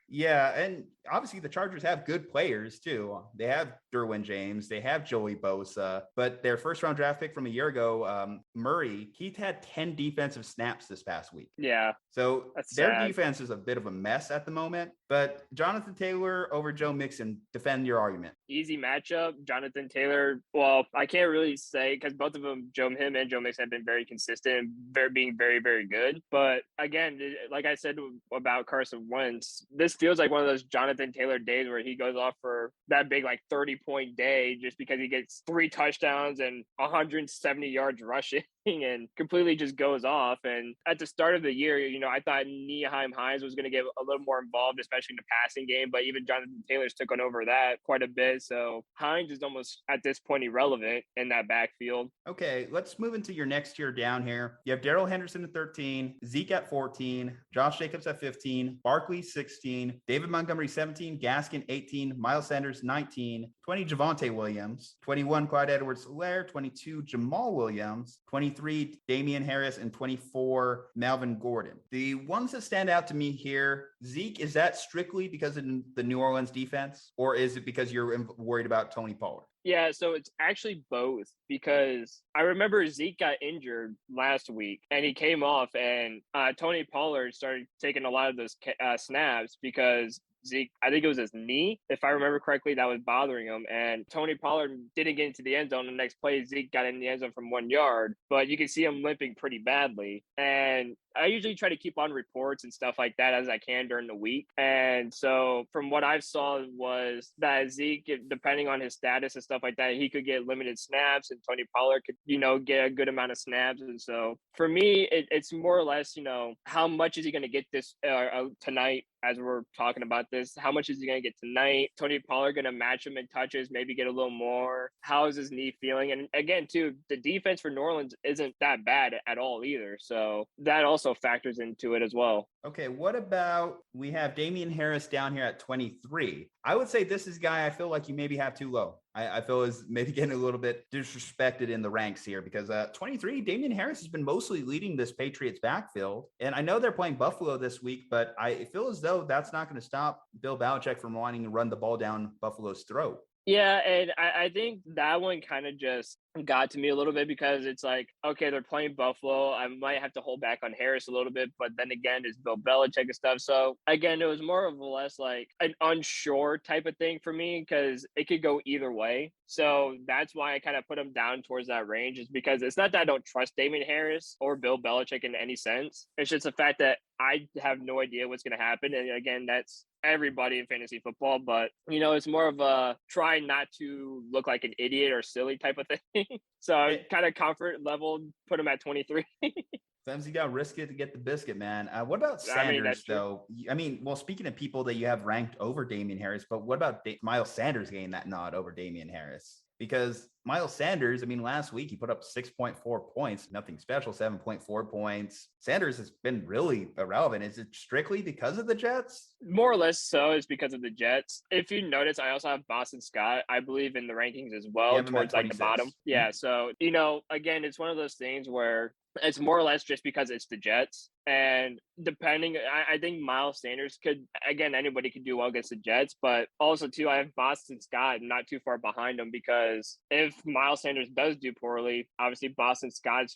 Yeah, and obviously the Chargers have good players too. They have Derwin James, they have Joey Bosa, but their first round draft pick from a year ago, Murray, he had 10 defensive snaps this past week. Yeah. So their defense is a bit of a mess at the moment, but Jonathan Taylor over Joe Mixon, defend your argument. Easy matchup. Jonathan Taylor, well, I can't really say because both of them, him and Joe Mixon, have been very consistent and being very, very good. But again, like I said about Carson Wentz, this feels like one of those Jonathan Taylor days where he goes off for that big 30-point day just because he gets 3 touchdowns and 170 yards rushing and completely just goes off. And at the start of the year, I thought Nyheim Hines was going to get a little more involved, especially in the passing game, but even Jonathan Taylor's took over that quite a bit. So Hines is almost at this point irrelevant in that backfield. Okay, let's move into your next tier down here. You have Darrell Henderson at 13, Zeke at 14, Josh Jacobs at 15, Barkley 16, David Montgomery 17, Gaskin 18, Miles Sanders 19, 20 Javonte Williams, 21 Clyde Edwards-Helaire, 22 Jamal Williams, 23 Damian Harris, and 24 Melvin Gordon. The ones that stand out to me here, Zeke, is that strictly because of the New Orleans defense, or is it because you're worried about Tony Pollard? Yeah, so it's actually both, because I remember Zeke got injured last week and he came off, and Tony Pollard started taking a lot of those snaps because Zeke, I think it was his knee, if I remember correctly, that was bothering him. And Tony Pollard didn't get into the end zone. The next play, Zeke got in the end zone from 1 yard, but you can see him limping pretty badly. And I usually try to keep on reports and stuff like that as I can during the week. And so from what I saw was that Zeke, depending on his status and stuff like that, he could get limited snaps and Tony Pollard could, get a good amount of snaps. And so for me, it's more or less, how much is he going to get this tonight as we're talking about this? How much is he going to get tonight? Tony Pollard going to match him in touches, maybe get a little more? How is his knee feeling? And again, too, the defense for New Orleans isn't that bad at all either. So that also factors into it as well. Okay, what about we have Damian Harris down here at 23? I would say this is a guy I feel like you maybe have too low. I feel is maybe getting a little bit disrespected in the ranks here because 23, Damian Harris has been mostly leading this Patriots backfield. And I know they're playing Buffalo this week, but I feel as though that's not going to stop Bill Belichick from wanting to run the ball down Buffalo's throat. Yeah, and I think that one kind of just got to me a little bit because it's like, okay, they're playing Buffalo. I might have to hold back on Harris a little bit, but then again, it's Bill Belichick and stuff. So again, it was more of a less like an unsure type of thing for me because it could go either way. So that's why I kind of put him down towards that range is because it's not that I don't trust Damien Harris or Bill Belichick in any sense. It's just the fact that I have no idea what's going to happen. And again, that's everybody in fantasy football, but it's more of a try not to look like an idiot or silly type of thing. So I kind of comfort level, put him at 23. Sometimes you got to risk it to get the biscuit, man. What about Sanders, though? Well, speaking of people that you have ranked over Damian Harris, but what about Miles Sanders getting that nod over Damian Harris? Because Miles Sanders, last week he put up 6.4 points, nothing special, 7.4 points. Sanders has been really irrelevant. Is it strictly because of the Jets? More or less so. It's because of the Jets. If you notice, I also have Boston Scott, I believe, in the rankings as well, towards like the bottom. Yeah. So, again, it's one of those things where it's more or less just because it's the Jets. And depending, I think Miles Sanders could, again, anybody could do well against the Jets. But also, too, I have Boston Scott not too far behind him because if Miles Sanders does do poorly, obviously Boston Scott's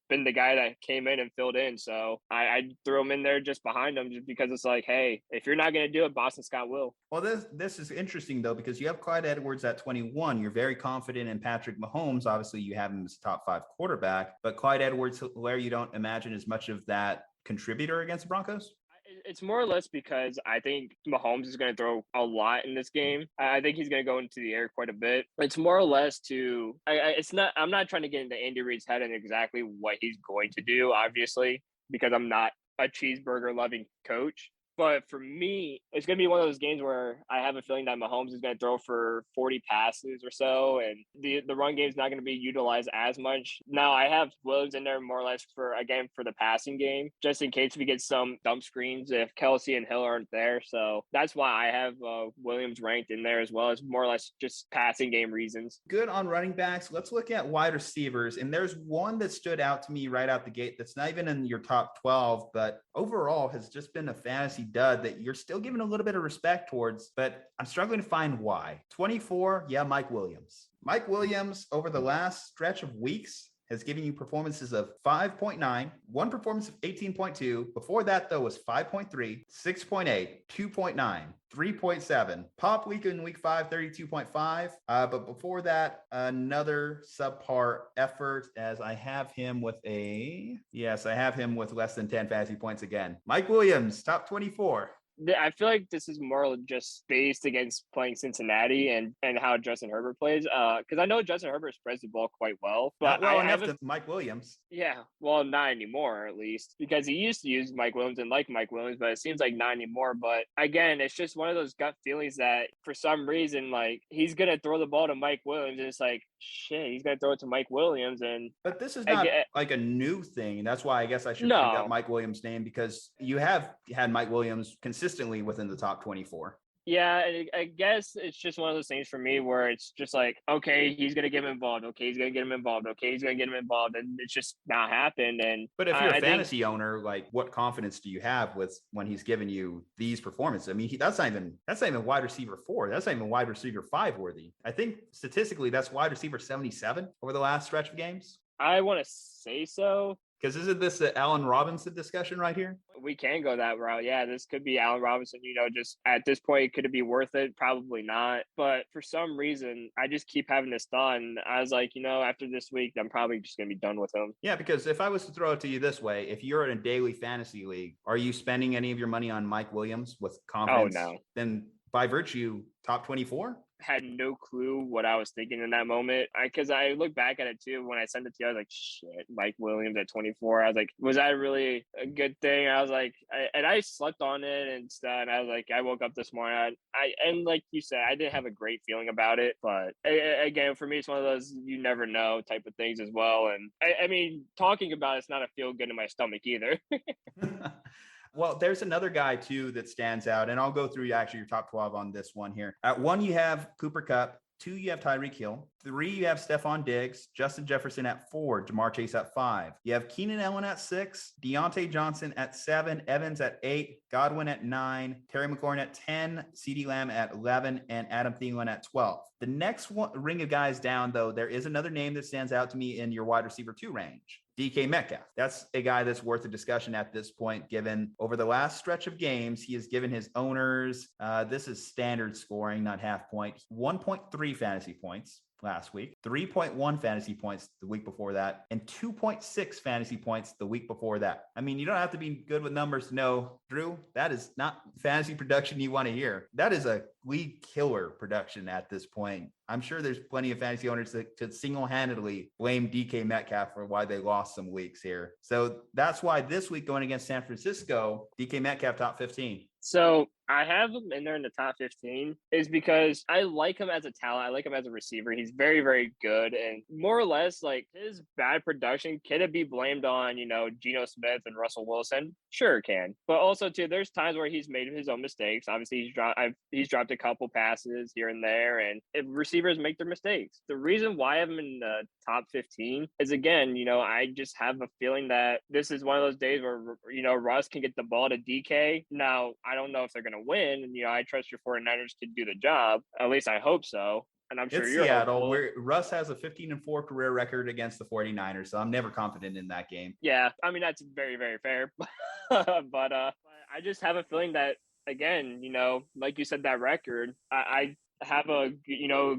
been the guy that came in and filled in. So I threw him in there just behind him just because it's like, hey, if you're not going to do it, Boston Scott will. Well, this is interesting, though, because you have Clyde Edwards at 21. You're very confident in Patrick Mahomes. Obviously, you have him as a top 5 quarterback. But Clyde Edwards, where you don't imagine as much of that contributor against the Broncos? It's more or less because I think Mahomes is going to throw a lot in this game. I think he's going to go into the air quite a bit. It's more or less I'm not trying to get into Andy Reid's head and exactly what he's going to do, obviously, because I'm not a cheeseburger loving coach. But for me, it's going to be one of those games where I have a feeling that Mahomes is going to throw for 40 passes or so, and the run game is not going to be utilized as much. Now, I have Williams in there more or less for the passing game, just in case we get some dump screens if Kelsey and Hill aren't there. So that's why I have Williams ranked in there as well, as more or less just passing game reasons. Good on running backs. Let's look at wide receivers. And there's one that stood out to me right out the gate that's not even in your top 12, but overall has just been a fantasy dud that you're still giving a little bit of respect towards, but I'm struggling to find why. 24, Mike Williams. Mike Williams, over the last stretch of weeks, has given you performances of 5.9, one performance of 18.2. Before that, though, was 5.3, 6.8, 2.9, 3.7. Pop week in week 5, 32.5. But before that, another subpar effort as I have him with less than 10 fantasy points again. Mike Williams, top 24. I feel like this is more just based against playing Cincinnati and how Justin Herbert plays. Because I know Justin Herbert spreads the ball quite well. But not well enough to Mike Williams. Yeah, well, not anymore, at least. Because he used to use Mike Williams and like Mike Williams, but it seems like not anymore. But again, it's just one of those gut feelings that for some reason, like, he's going to throw the ball to Mike Williams. And it's like, shit, he's going to throw it to Mike Williams. But this is not like a new thing. That's why I guess I should bring up Mike Williams' name, because you have had Mike Williams consistently within the top 24. Yeah, I guess it's just one of those things for me where it's just like, okay, he's going to get him involved. Okay, he's going to get him involved. Okay, he's going to get him involved. And it's just not happened. But if you're a fantasy owner, like, what confidence do you have with when he's giving you these performances? I mean, that's not even wide receiver 4. That's not even wide receiver 5 worthy. I think statistically that's wide receiver 77 over the last stretch of games. I want to say so. Because isn't this the Allen Robinson discussion right here? We can go that route. Yeah, this could be Allen Robinson. Just at this point, could it be worth it? Probably not. But for some reason, I just keep having this thought. And I was like, after this week, I'm probably just going to be done with him. Yeah, because if I was to throw it to you this way, if you're in a daily fantasy league, are you spending any of your money on Mike Williams with confidence? Oh, no. Then by virtue, top 24? had no clue what I was thinking in that moment. Because I look back at it too. When I sent it to you, I was like, shit, Mike Williams at 24. I was like, was that really a good thing? I was like, I slept on it and stuff. And I was like, I woke up this morning. And like you said, I didn't have a great feeling about it. But again, for me, it's one of those you never know type of things as well. And I mean, talking about it's not a feel good in my stomach either. Well, there's another guy too that stands out, and I'll go through actually your top 12 on this one here. At 1, you have Cooper Kupp. 2, you have Tyreek Hill. 3, you have Stephon Diggs. Justin Jefferson at 4. Jamar Chase at 5. You have Keenan Allen at 6. Deontay Johnson at 7. Evans at 8. Godwin at 9. Terry McLaurin at 10. CeeDee Lamb at 11. And Adam Thielen at 12. The next ring of guys down, though, there is another name that stands out to me in your wide receiver 2 range. DK Metcalf. That's a guy that's worth a discussion at this point, given over the last stretch of games, he has given his owners, this is standard scoring, not half point, 1.3 fantasy points last week, 3.1 fantasy points the week before that, and 2.6 fantasy points the week before that. I mean, you don't have to be good with numbers to know, Drew, that is not fantasy production you want to hear. That is a league killer production at this point. I'm sure there's plenty of fantasy owners that could single-handedly blame DK Metcalf for why they lost some weeks here. So that's why this week going against San Francisco, DK Metcalf top 15. So I have him in there in the top 15 is because I like him as a talent. I like him as a receiver. He's very, very good. And more or less, like, his bad production, can it be blamed on, Geno Smith and Russell Wilson? Sure it can. But also, too, there's times where he's made his own mistakes. Obviously, he's dropped a couple passes here and there, and receivers make their mistakes. The reason why I have him in the top 15 is, again, I just have a feeling that this is one of those days where, Russ can get the ball to DK. Now, I don't know if they're going to win. And, I trust your 49ers to do the job. At least I hope so. And I'm sure you're Seattle, where Russ has a 15-4 career record against the 49ers. So I'm never confident in that game. Yeah. I mean, that's very, very fair. but I just have a feeling that, again, like you said, that record, I have a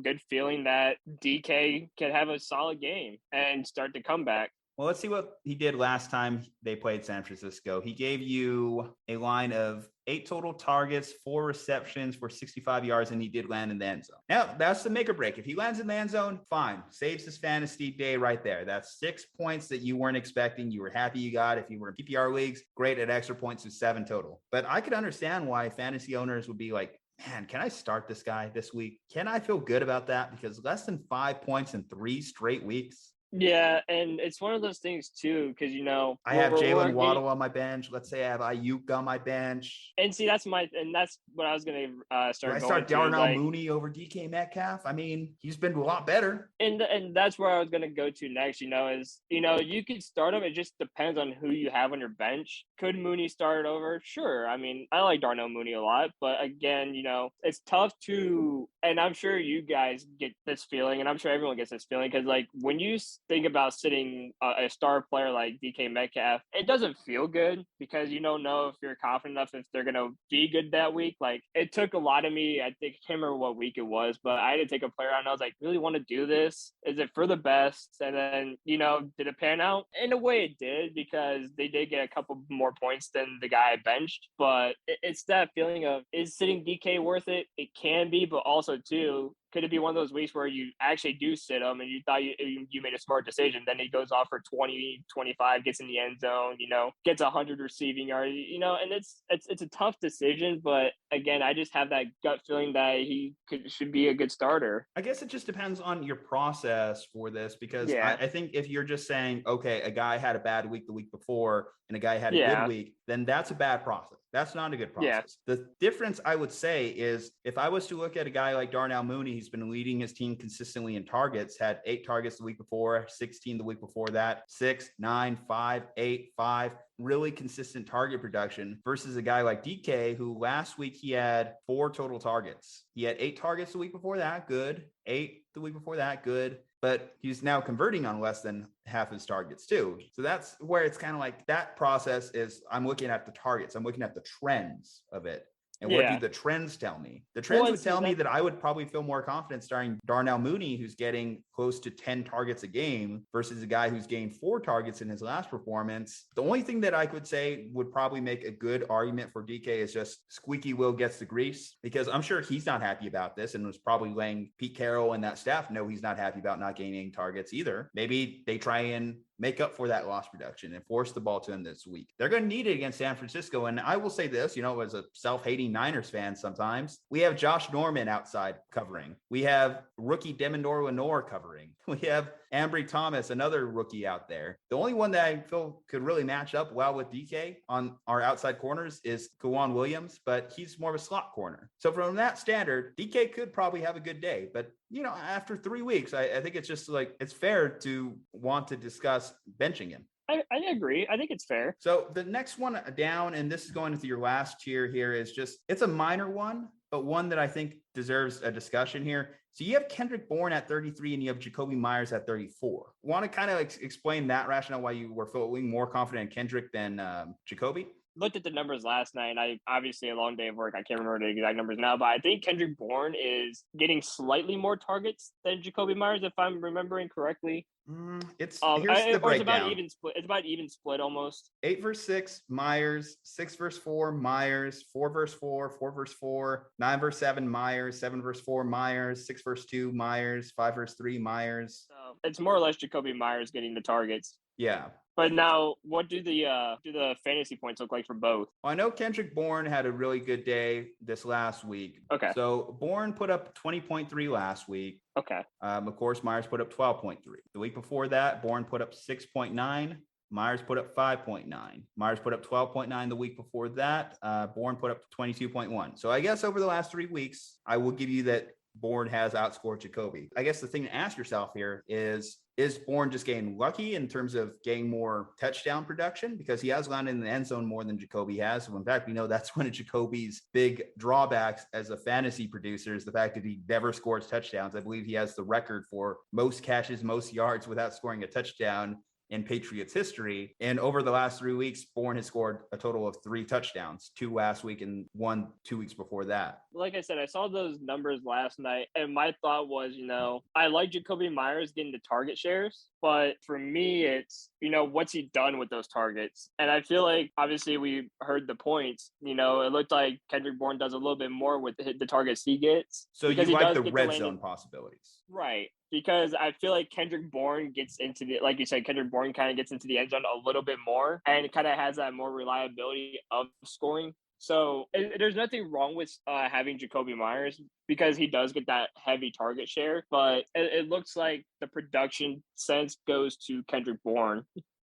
good feeling that DK can have a solid game and start to come back. Well, let's see what he did last time they played San Francisco. He gave you a line of 8 total targets, 4 receptions for 65 yards, and he did land in the end zone. Now, that's the make or break. If he lands in the end zone, fine. Saves his fantasy day right there. That's 6 points that you weren't expecting. You were happy you got. If you were in PPR leagues, great at extra points to 7 total. But I could understand why fantasy owners would be like, man, can I start this guy this week? Can I feel good about that? Because less than 5 points in 3 straight weeks. Yeah, and it's one of those things too, because I have Jalen Waddle on my bench. Let's say I have Ayuk on my bench. And see, that's what I was gonna start. Do I start Darnell Mooney over DK Metcalf? I mean, he's been a lot better. And that's where I was gonna go to next. Is you could start him. It just depends on who you have on your bench. Could Mooney start over? Sure. I mean, I like Darnell Mooney a lot, but again, it's tough to. And I'm sure you guys get this feeling, and I'm sure everyone gets this feeling, because like when you think about sitting a star player like DK Metcalf, it doesn't feel good because you don't know if you're confident enough if they're going to be good that week. Like, it took a lot of me. I think, I can't remember what week it was, but I had to take a player out and I was like, really want to do this? Is it for the best? And then, did it pan out? In a way it did, because they did get a couple more points than the guy I benched. But it's that feeling of, is sitting DK worth it? It can be, but also too, could it be one of those weeks where you actually do sit him and you thought you made a smart decision? Then he goes off for 20, 25, gets in the end zone, gets 100 receiving yards, and it's a tough decision. But again, I just have that gut feeling that he should be a good starter. I guess it just depends on your process for this, because I think if you're just saying, okay, a guy had a bad week the week before and a guy had a good week, then that's a bad process. That's not a good process. Yeah. The difference, I would say, is if I was to look at a guy like Darnell Mooney, he's been leading his team consistently in targets, had 8 targets the week before, 16 the week before that, 6, 9, 5, 8, 5, really consistent target production, versus a guy like DK, who last week he had 4 total targets. He had 8 targets the week before that, good. 8 the week before that, good. But he's now converting on less than half his targets too. So that's where it's kind of like that process is, I'm looking at the targets. I'm looking at the trends of it. And what do the trends tell me? The trends would tell me that I would probably feel more confident starting Darnell Mooney, who's getting close to 10 targets a game, versus a guy who's gained 4 targets in his last performance. The only thing that I could say would probably make a good argument for DK is just squeaky wheel gets the grease, because I'm sure he's not happy about this and was probably letting Pete Carroll and that staff know he's not happy about not gaining targets either. Maybe they try and make up for that lost production and force the ball to him this week. They're going to need it against San Francisco. And I will say this, as a self-hating Niners fan sometimes, we have Josh Norman outside covering. We have rookie Demondor Lenore covering. We have Ambry Thomas, another rookie out there. The only one that I feel could really match up well with DK on our outside corners is Kwan Williams, but he's more of a slot corner. So from that standard, DK could probably have a good day. But, after 3 weeks, I think it's just it's fair to want to discuss benching him. I agree. I think it's fair. So the next one down, and this is going into your last tier here, is it's a minor one, but one that I think deserves a discussion here. So you have Kendrick Bourne at 33 and you have Jacoby Myers at 34. Want to kind of explain that rationale why you were feeling more confident in Kendrick than Jacoby? Looked at the numbers last night. I obviously a long day of work. I can't remember the exact numbers now, but I think Kendrick Bourne is getting slightly more targets than Jacoby Myers, if I'm remembering correctly. Here's the breakdown. It's about even split. It's about even split almost. 8 versus 6 Myers, 6 versus 4 Myers, 4 versus 4, 4 versus 4, 9 versus 7 Myers, 7 versus 4 Myers, 6 versus 2 Myers, 5 versus 3 Myers. So it's more or less Jacoby Myers getting the targets. Yeah. But now, what do the fantasy points look like for both? Well, I know Kendrick Bourne had a really good day this last week. Okay. So Bourne put up 20.3 last week. Okay. Of course, Myers put up 12.3. The week before that, Bourne put up 6.9. Myers put up 5.9. Myers put up 12.9 the week before that. Bourne put up 22.1. So I guess over the last 3 weeks, I will give you that Bourne has outscored Jacoby. I guess the thing to ask yourself here is Bourne just getting lucky in terms of getting more touchdown production? Because he has landed in the end zone more than Jacoby has. So in fact, we know that's one of Jacoby's big drawbacks as a fantasy producer is the fact that he never scores touchdowns. I believe he has the record for most catches, most yards without scoring a touchdown in Patriots history. And over the last 3 weeks, Bourne has scored a total of 3 touchdowns, 2 last week and 1 2 weeks before that. Like I said, I saw those numbers last night, and my thought was, I like Jacoby Myers getting the target shares, but for me, it's, what's he done with those targets? And I feel like, obviously, we heard the points. It looked like Kendrick Bourne does a little bit more with the targets he gets. So you like the red zone possibilities. Right. Because I feel like Kendrick Bourne gets into like you said, Kendrick Bourne kind of gets into the end zone a little bit more and kind of has that more reliability of scoring. So there's nothing wrong with having Jacoby Myers because he does get that heavy target share, but it looks like the production sense goes to Kendrick Bourne.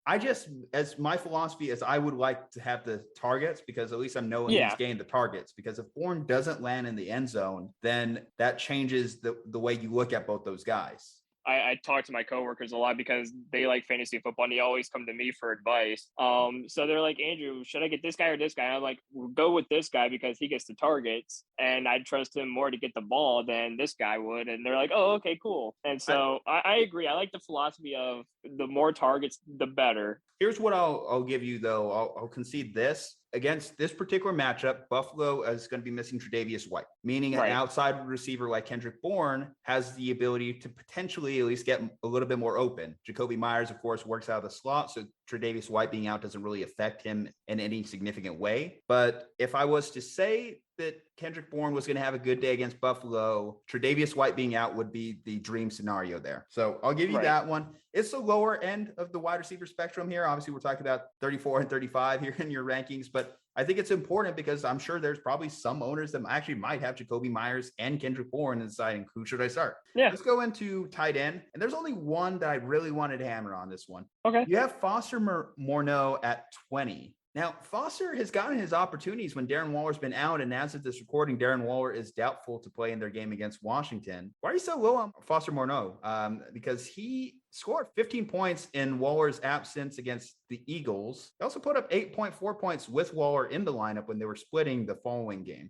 As my philosophy is I would like to have the targets because at least I'm knowing he's gained the targets, because if Bourne doesn't land in the end zone, then that changes the way you look at both those guys. I talk to my coworkers a lot because they like fantasy football and they always come to me for advice. So they're like, Andrew, should I get this guy or this guy? And I'm like, we'll go with this guy because he gets the targets and I trust him more to get the ball than this guy would. And they're like, oh, okay, cool. And so I agree. I like the philosophy of the more targets, the better. Here's what I'll give you, though. I'll concede this. Against this particular matchup, Buffalo is going to be missing Tre'Davious White, meaning an outside receiver like Kendrick Bourne has the ability to potentially at least get a little bit more open. Jacoby Myers, of course, works out of the slot, so Tre'Davious White being out doesn't really affect him in any significant way. But if I was to say that Kendrick Bourne was going to have a good day against Buffalo, Tre'Davious White being out would be the dream scenario there. So I'll give you that one. It's the lower end of the wide receiver spectrum here. Obviously, we're talking about 34 and 35 here in your rankings, but I think it's important because I'm sure there's probably some owners that actually might have Jacoby Myers and Kendrick Bourne and deciding who should I start. Yeah. Let's go into tight end. And there's only one that I really wanted to hammer on this one. Okay. You have Foster Morneau at 20. Now, Foster has gotten his opportunities when Darren Waller's been out, and as of this recording, Darren Waller is doubtful to play in their game against Washington. Why are you so low on Foster Morneau? Because he scored 15 points in Waller's absence against the Eagles. He also put up 8.4 points with Waller in the lineup when they were splitting the following game.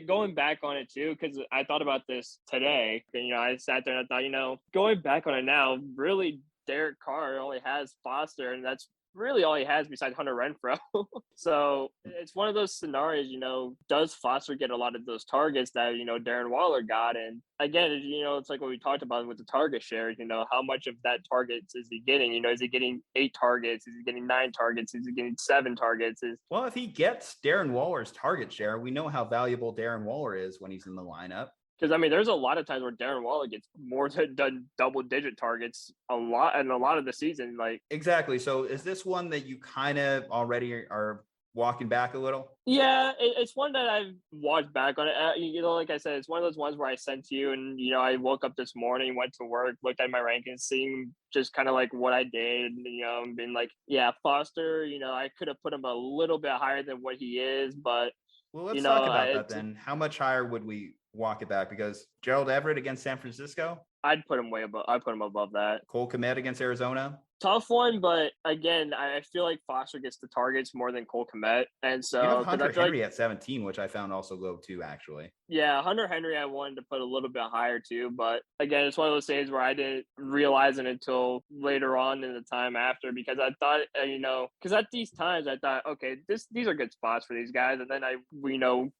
Going back on it too, because I thought about this today. And, I sat there and I thought, going back on it now, really Derek Carr only had has Foster, and that's really all he has besides Hunter Renfrow. So it's one of those scenarios, does Foster get a lot of those targets that, Darren Waller got? And again, it's like what we talked about with the target shares, how much of that targets is he getting? Is he getting 8 targets? Is he getting 9 targets? Is he getting 7 targets? Well, if he gets Darren Waller's target share, we know how valuable Darren Waller is when he's in the lineup. Because, there's a lot of times where Darren Waller gets more than double-digit targets a lot of the season. Exactly. So is this one that you kind of already are walking back a little? Yeah, it's one that I've watched back on it. Like I said, it's one of those ones where I sent to you, and, I woke up this morning, went to work, looked at my rankings, seeing just kind of like what I did, and being like, yeah, Foster, I could have put him a little bit higher than what he is, but well, let's talk about that then. How much higher would we walk it back? Because Gerald Everett against San Francisco, I'd put him way above. I'd put him above that. Cole Kmet against Arizona, tough one, but again, I feel like Foster gets the targets more than Cole Kmet, and so you have Hunter Henry at 17, which I found also low too, actually. Yeah, Hunter Henry I wanted to put a little bit higher too, but again, it's one of those things where I didn't realize it until later on in the time after, because I thought, because at these times I thought, okay, these are good spots for these guys, and then I,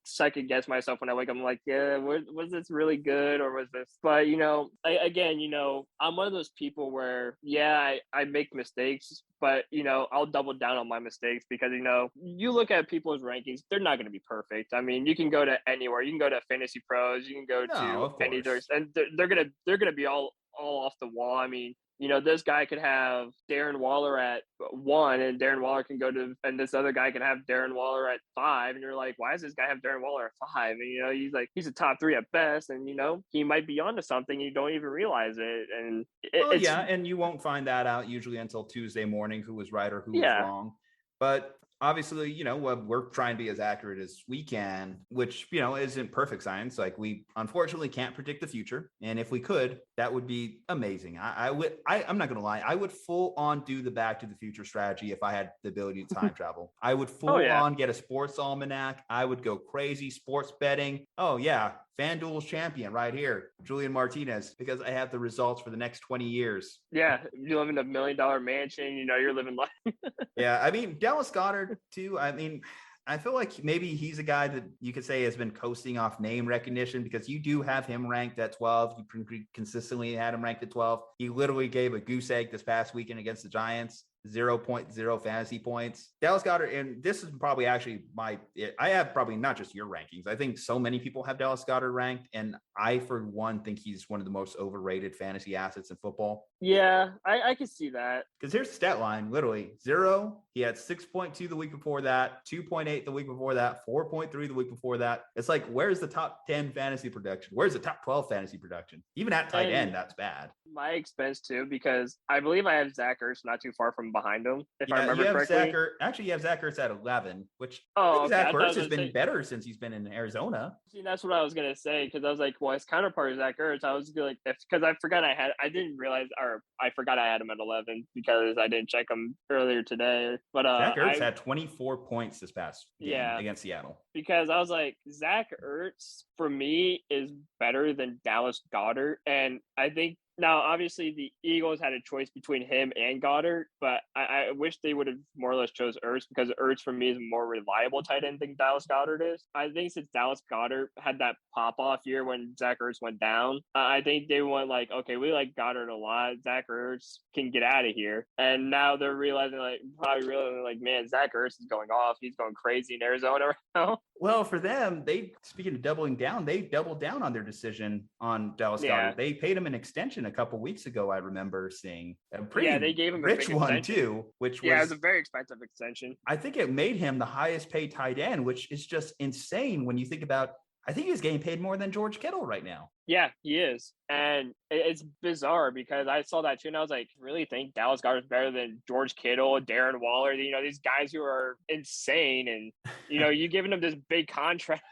second guess myself when I wake up. I'm like, yeah, was this really good or was this? But I'm one of those people where, yeah, I make mistakes, but I'll double down on my mistakes because you look at people's rankings, they're not going to be perfect. I mean, you can go to anywhere, you can go to Fantasy Pros, you can go to any, and they're gonna be all off the wall. I mean, this guy could have Darren Waller at 1, and Darren Waller can go to, and this other guy can have Darren Waller at 5, and you're like, why does this guy have Darren Waller at 5? And he's a top 3 at best, and he might be onto something, you don't even realize it. And and you won't find that out usually until Tuesday morning, who was right or who was wrong. But obviously, we're trying to be as accurate as we can, which, isn't perfect science. Like, we unfortunately can't predict the future. And if we could, that would be amazing. I'm not going to lie. I would full on do the Back to the Future strategy if I had the ability to time travel. I would full on get a sports almanac. I would go crazy sports betting. Oh, yeah. FanDuel's champion right here, Julian Martinez, because I have the results for the next 20 years. Yeah, you live in $1 million mansion, you're living life. Yeah, I mean, Dallas Goedert too. I mean, I feel like maybe he's a guy that you could say has been coasting off name recognition, because you do have him ranked at 12. You pretty consistently had him ranked at 12. He literally gave a goose egg this past weekend against the Giants. 0.0 fantasy points. Dallas Goedert, and this is probably actually I have probably not just your rankings. I think so many people have Dallas Goedert ranked, and I, for one, think he's one of the most overrated fantasy assets in football. Yeah, I can see that. Because here's the stat line, literally 0. He had 6.2 the week before that, 2.8 the week before that, 4.3 the week before that. It's like, where's the top 10 fantasy production? Where's the top 12 fantasy production? Even at tight end, that's bad. My expense too, because I believe I have Zach Ertz not too far from behind him, if I remember correctly. You have Zach Ertz at 11, which Zach Ertz has been better since he's been in Arizona. See, that's what I was gonna say, because I was like, well, his counterpart is Zach Ertz. I was like, because I forgot I forgot I had him at 11 because I didn't check him earlier today. But Zach Ertz had 24 points this past game against Seattle. Because I was like, Zach Ertz for me is better than Dallas Goedert, and I think. Now, obviously, the Eagles had a choice between him and Goddard, but I wish they would have more or less chose Ertz, because Ertz for me is a more reliable tight end than Dallas Goedert is. I think since Dallas Goedert had that pop-off year when Zach Ertz went down, I think they went like, okay, we like Goddard a lot. Zach Ertz can get out of here. And now they're realizing, man, Zach Ertz is going off. He's going crazy in Arizona right now. Well, for them, speaking of doubling down, they doubled down on their decision on Dallas Goedert. They paid him an extension a couple weeks ago. I remember seeing a pretty they gave him a rich big one extension. too, which it was a very expensive extension. I think it made him the highest paid tight end, which is just insane when you think about. I think he's getting paid more than George Kittle right now. Yeah, he is. And it's bizarre because I saw that too, and I was like, really think Dallas Goedert is better than George Kittle, Darren Waller, these guys who are insane, and you giving them this big contract.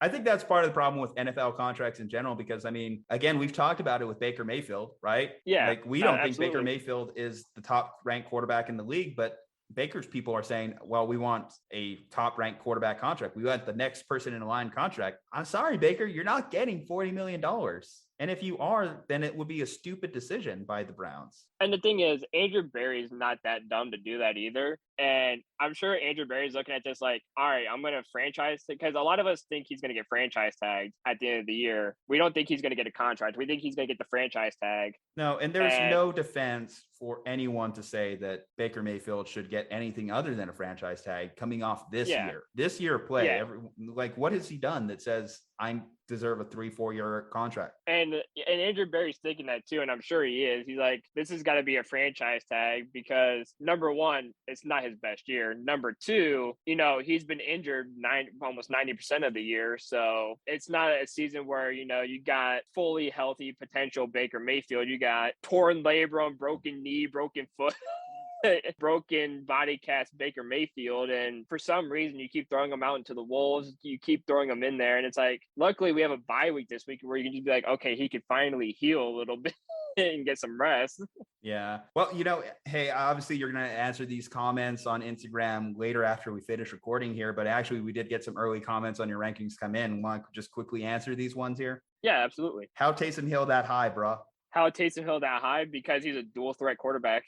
I think that's part of the problem with NFL contracts in general, because I mean, again, we've talked about it with Baker Mayfield, right? Yeah. Like, we don't think Baker Mayfield is the top ranked quarterback in the league, but Baker's people are saying, well, we want a top ranked quarterback contract. We want the next person in a line contract. I'm sorry, Baker, you're not getting $40 million. And if you are, then it would be a stupid decision by the Browns. And the thing is, Andrew Berry's not that dumb to do that either. And I'm sure Andrew Berry's looking at this like, all right, I'm going to franchise, because a lot of us think he's going to get franchise tagged at the end of the year. We don't think he's going to get a contract. We think he's going to get the franchise tag. No, and there's no defense for anyone to say that Baker Mayfield should get anything other than a franchise tag coming off this year of play. Yeah. Like, what has he done that says I deserve a 3-4 year contract? And Andrew Berry's thinking that too, and I'm sure he is. He's like, this has got to be a franchise tag because number one, it's not his best year. Number two, you know, he's been injured almost 90% of the year. So it's not a season where, you know, you got fully healthy potential Baker Mayfield. You got torn labrum, broken knee, broken foot. Broken body cast Baker Mayfield, and for some reason you keep throwing him out into the wolves. You keep throwing him in there, and it's like, luckily we have a bye week this week where you can just be like, okay, he could finally heal a little bit and get some rest. Yeah. Well, you know, hey, obviously you're going to answer these comments on Instagram later after we finish recording here, but actually we did get some early comments on your rankings come in. Want to just quickly answer these ones here? Yeah, absolutely. How Taysom Hill that high, bro? How Taysom Hill that high? Because he's a dual threat quarterback.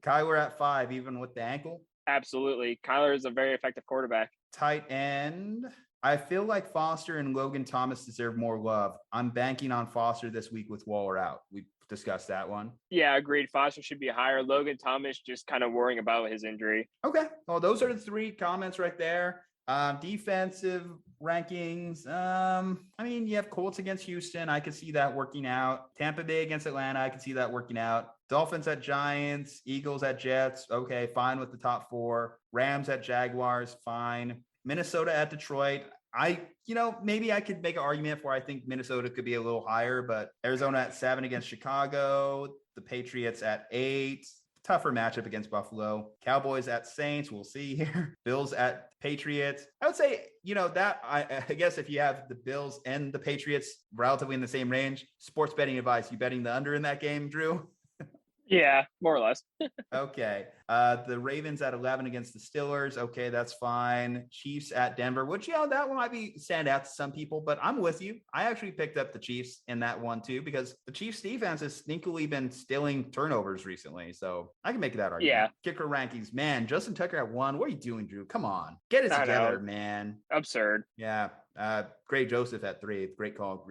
Kyler at 5, even with the ankle? Absolutely. Kyler is a very effective quarterback. Tight end. I feel like Foster and Logan Thomas deserve more love. I'm banking on Foster this week with Waller out. We discussed that one. Yeah, agreed. Foster should be higher. Logan Thomas just kind of worrying about his injury. Okay. Well, those are the 3 comments right there. Defensive rankings. I mean, you have Colts against Houston. I could see that working out. Tampa Bay against Atlanta. I could see that working out. Dolphins at Giants. Eagles at Jets. Okay, fine with the top 4. Rams at Jaguars. Fine. Minnesota at Detroit. Maybe I could make an argument for I think Minnesota could be a little higher, but Arizona at 7 against Chicago. The Patriots at 8. Tougher matchup against Buffalo. Cowboys at Saints. We'll see here. Bills at Patriots. I would say, I guess if you have the Bills and the Patriots relatively in the same range, sports betting advice, you betting the under in that game, Drew? Yeah, more or less. Okay. The Ravens at 11 against the Steelers. Okay, that's fine. Chiefs at Denver, which, that one might stand out to some people, but I'm with you. I actually picked up the Chiefs in that one too, because the Chiefs defense has sneakily been stealing turnovers recently. So I can make that argument. Yeah. Kicker rankings, man. Justin Tucker at 1. What are you doing, Drew? Come on. Get it together, man. Absurd. Yeah. Gray Joseph at 3. Great call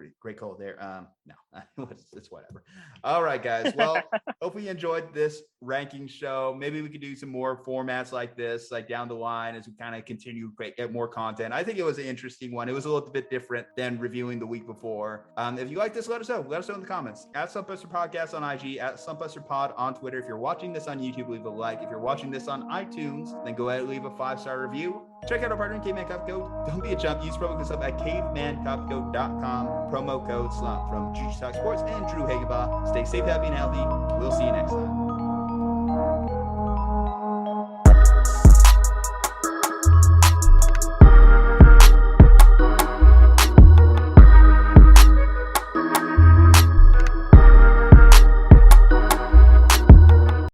there. No, it's whatever. All right, guys. Well, hope you enjoyed this ranking show. Maybe we could do some more formats like this, like down the line, as we kind of continue to get more content. I think it was an interesting one. It was a little bit different than reviewing the week before. If you like this, let us know. Let us know in the comments. At Slumpbuster Podcast on IG, at Slumpbuster Pod on Twitter. If you're watching this on YouTube, leave a like. If you're watching this on iTunes, then go ahead and leave a 5-star review. Check out our partner, Caveman Cup Code. Don't be a chump. Use promo code SLUMP at cavemancupcode.com. Promo code SLUMP from Juju Talk Sports and Drew Hagenbaugh. Stay safe, happy, and healthy. We'll see you next time.